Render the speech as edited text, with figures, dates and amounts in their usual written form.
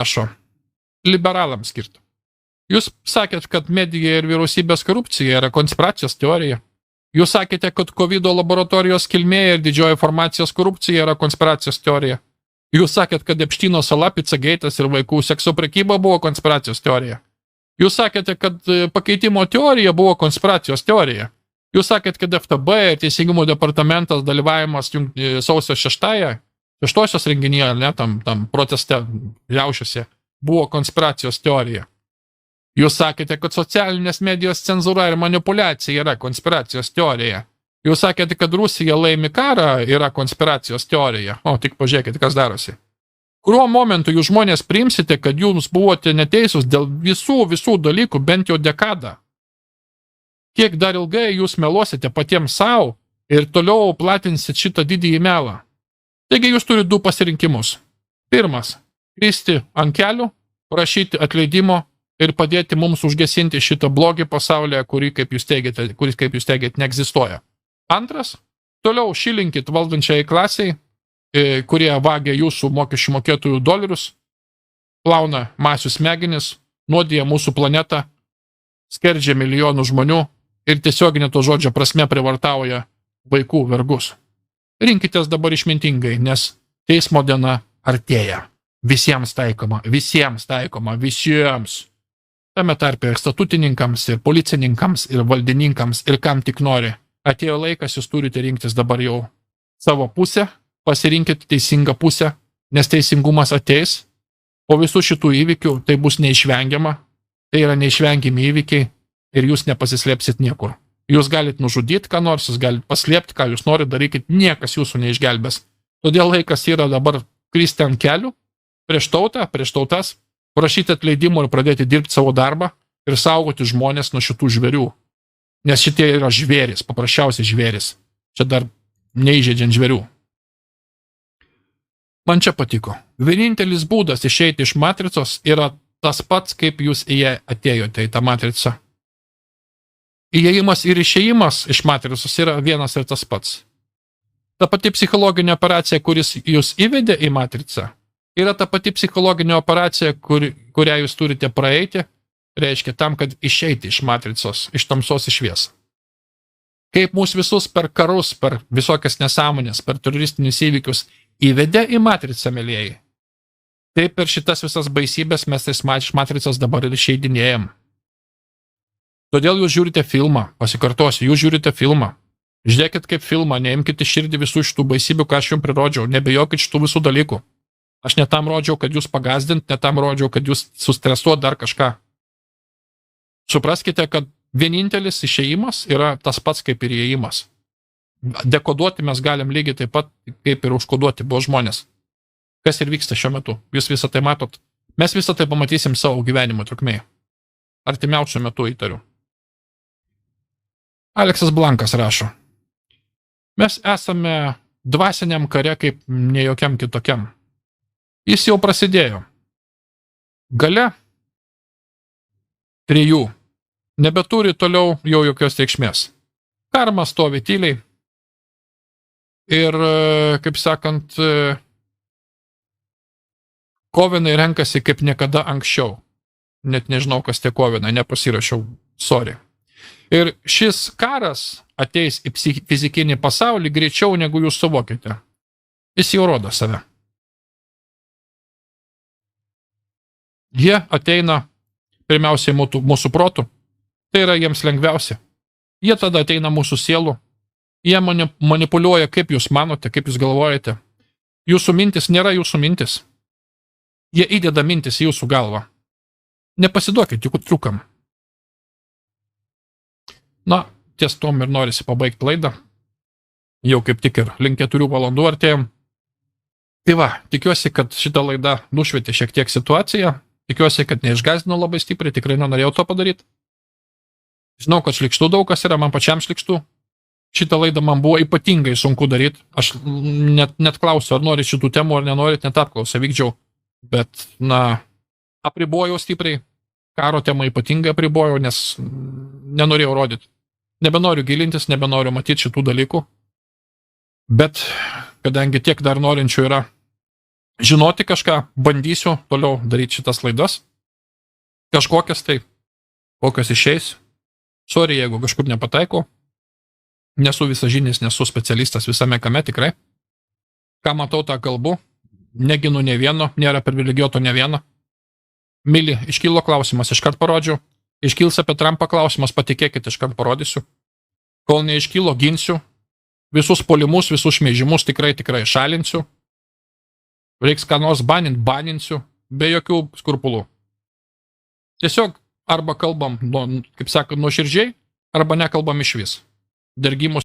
Rašo. Liberalams skirta. Jūs sakėt, kad medija ir vyriausybės korupcija yra konspiracijos teorija. Jūs sakėte, kad COVID laboratorijos kilmė ir didžioji informacijos korupcija yra konspiracijos teorija. Jūs sakėt, kad Epštyno sala, Pizzageitas ir vaikų sekso prekyba buvo konspiracijos teorija. Jūs sakėte, kad pakeitimo teorija buvo konspiracijos teorija. Jūs sakėt, kad FTB ir Teisingumo departamentas dalyvavimas sausio 6-osios renginyje, ne, tam proteste riaušiuose, buvo konspiracijos teorija. Jūs sakėte, kad socialinės medijos cenzūra ir manipuliacija yra konspiracijos teorija. Jūs sakėte, kad Rusija laimi karą yra konspiracijos teorija. O, tik pažiūrėkite, kas darosi. Kuriuo momentu jūs žmonės priimsite, kad jūs buvote neteisūs dėl visų dalykų bent jau dekadą? Kiek dar ilgai jūs meluosite patiems savo ir toliau platinsit šitą didįjį melą? Taigi jūs turite 2 pasirinkimus. Pirmas – kristi ant kelių, prašyti atleidimo ir padėti mums užgesinti šitą blogį pasaulyje, kuris, kaip jūs teigiate, neegzistuoja. Antras – toliau šilinkit valdančiai klasiai, kurie vagia jūsų mokesčių mokėtojų dolerius, plauna masių smegenis, nuodija mūsų planetą, skerdžia milijonų žmonių ir tiesioginė to žodžio prasme privartauja vaikų vergus. Rinkitės dabar išmintingai, nes teismo diena artėja. Visiems taikoma. Tame tarpe ir statutininkams, ir policininkams, ir valdininkams, ir kam tik nori. Atėjo laikas, jūs turite rinktis dabar jau savo pusę, pasirinkit teisingą pusę, nes teisingumas ateis. Po visų šitų įvykių tai bus neišvengiama, tai yra neišvengiami įvykiai ir jūs nepasislėpsit niekur. Jūs galite nužudyti ką nors, jūs galite paslėpti, ką jūs norite, darykit, niekas jūsų neišgelbės. Todėl laikas yra dabar kristi ant kelių, prieš tautą, prieš tautas, prašyti atleidimo ir pradėti dirbti savo darbą ir saugoti žmonės nuo šitų žvėrių. Nes šitie yra žvėris, paprasčiausiai žvėris. Čia dar neįžeidžiant žvėrių. Man čia patiko. Vienintelis būdas išeiti iš matricos yra tas pats, kaip jūs į ją atėjote į tą matricą. Įėjimas ir išėjimas iš matricos yra vienas ir tas pats. Ta pati psichologinė operacija, kuris jūs įvedė į matricą, yra ta pati psichologinė operacija, kurią jūs turite praeiti, reiškia tam, kad išeiti iš matricos, iš tamsos į šviesą. Kaip mūsų visus per karus, per visokias nesąmonės, per teroristinius įvykius įvedė į matricą, mėlėjai. Taip per šitas visas baisybės mes iš matricos dabar ir išeidinėjam. Todėl jūs žiūrite filmą, pasikartosiu, jūs žiūrite filmą. Žiūrėkit kaip filmą, neimkite širdį visų šitų baisybių, ką aš jums prirodžiau, nebejokit šitų visų dalykų. Aš netam rodžiau, kad jūs pagazdint, netam rodžiau, kad jūs sustresuot dar kažką. Supraskite, kad vienintelis išėjimas yra tas pats kaip ir įėjimas. Dekoduoti mes galim lygiai taip pat, kaip ir užkoduoti buvo žmonės. Kas ir vyksta šiuo metu. Jūs visą tai matot. Mes visą tai pamatysim savo gyvenimo trukmėje. Artimiausiu metu įtariu. Aleksas Blankas rašo. Mes esame dvasiniam kare kaip nejokiam kitokiam. Jis jau prasidėjo. Gale 3 nebeturi toliau jau jokios reikšmės. Karma stovi tyliai ir, kaip sakant, kovinai renkasi kaip niekada anksčiau. Net nežinau, kas tie kovinai, nepasirašiau, sorry. Ir šis karas ateis į fizikinį pasaulį greičiau, negu jūs suvokite. Jis jau rodo save. Jie ateina pirmiausiai mūsų protų. Tai yra jiems lengviausia. Jie tada ateina mūsų sielų. Jie manipuliuoja, kaip jūs manote, kaip jūs galvojate. Jūsų mintis nėra jūsų mintis. Jie įdeda mintis į jūsų galvą. Nepasiduokit jų triukam. Na, ties tom ir norisi pabaigti laidą. Jau kaip tik ir link 4 valandų artėjom. Tai va, tikiuosi, kad šitą laidą nušvietė šiek tiek situaciją. Tikiuosi, kad neišgazdino labai stipriai, tikrai nenorėjau to padaryti. Žinau, kad šlikštų daug kas yra, man pačiam šlikštų. Šitą laidą man buvo ypatingai sunku daryti. Aš net klausiu, ar nori šitų temų, ar nenorit, net apklausą vykdžiau. Bet, na, apribojau stipriai. Karo temą ypatingai apribojau, nes nenorėjau rodyti. Nebenoriu gilintis, nebenoriu matyti šitų dalykų. Bet, kadangi tiek dar norinčių yra, žinoti kažką, bandysiu toliau daryti šitas laidas. Kažkokias tai, kokios išeis. Sorry, jeigu kažkur nepataikau. Nesu visažinis, nesu specialistas visame kame tikrai. Ką matau, tą kalbu. Neginu ne vieno, nėra privilegijuoto ne vieno. Mili, iškilo klausimas, iškart parodžiau. Iškils apie Trumpą klausimas, patikėkit, iškart parodysiu. Kol neiškilo, ginsiu. Visus polimus, visus šmeižimus tikrai šalinsiu. Reiks ką nors baninsiu, be jokių skrupulų. Tiesiog arba kalbam, kaip sakant, nuoširdžiai, arba nekalbam iš vis. Dergimus